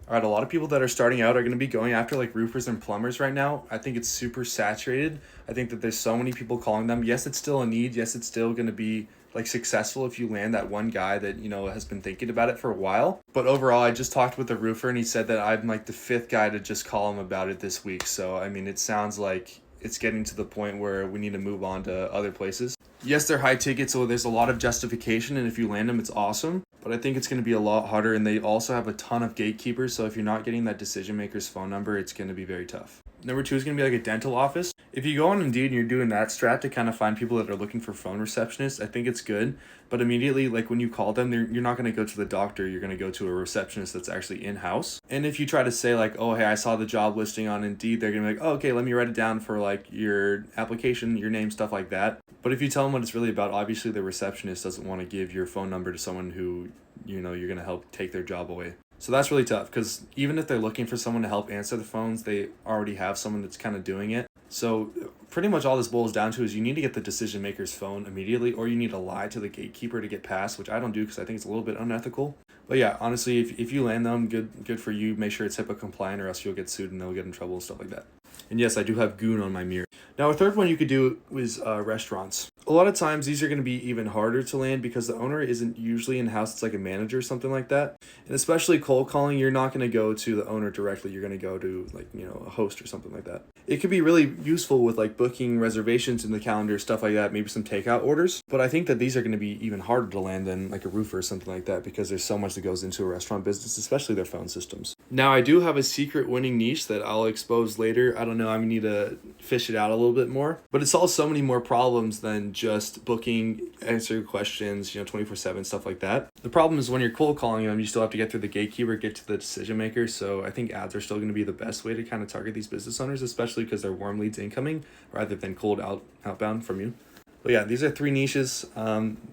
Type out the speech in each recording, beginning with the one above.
All right, a lot of people that are starting out are going to be going after like roofers and plumbers right now. I think it's super saturated. I think that there's so many people calling them. Yes, it's still a need. Yes, it's still going to be like successful if you land that one guy that, has been thinking about it for a while. But overall, I just talked with a roofer and he said that I'm like the fifth guy to just call him about it this week. So, I mean, it sounds like it's getting to the point where we need to move on to other places. Yes, they're high ticket, so there's a lot of justification, and if you land them, it's awesome. But I think it's going to be a lot harder, and they also have a ton of gatekeepers, so if you're not getting that decision maker's phone number, it's going to be very tough. Number two is going to be like a dental office. If you go on Indeed and you're doing that strat to kind of find people that are looking for phone receptionists, I think it's good. But immediately, like when you call them, you're not going to go to the doctor. You're going to go to a receptionist that's actually in-house. And if you try to say like, oh, hey, I saw the job listing on Indeed, they're going to be like, oh, okay, let me write it down for like your application, your name, stuff like that. But if you tell them what it's really about, obviously the receptionist doesn't want to give your phone number to someone who, you're going to help take their job away. So that's really tough because even if they're looking for someone to help answer the phones, they already have someone that's kind of doing it. So pretty much all this boils down to is you need to get the decision maker's phone immediately, or you need to lie to the gatekeeper to get past, which I don't do because I think it's a little bit unethical. But yeah, honestly, if you land them, good for you. Make sure it's HIPAA compliant or else you'll get sued and they'll get in trouble and stuff like that. And yes, I do have goon on my mirror. Now, a third one you could do is restaurants. A lot of times these are going to be even harder to land because the owner isn't usually in-house. It's like a manager or something like that. And especially cold calling, you're not going to go to the owner directly. You're going to go to like, a host or something like that. It could be really useful with like booking reservations in the calendar, stuff like that, maybe some takeout orders. But I think that these are going to be even harder to land than like a roofer or something like that because there's so much that goes into a restaurant business, especially their phone systems. Now, I do have a secret winning niche that I'll expose later. I don't know. I need to fish it out a little bit more. But it solves so many more problems than just booking, answering questions, 24/7, stuff like that. The problem is when you're cold calling them, you still have to get through the gatekeeper, get to the decision maker. So I think ads are still going to be the best way to kind of target these business owners, especially because they're warm leads incoming rather than cold outbound from you. But yeah, these are three niches.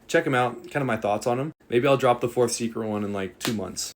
Check them out, kind of my thoughts on them. Maybe I'll drop the fourth secret one in like 2 months.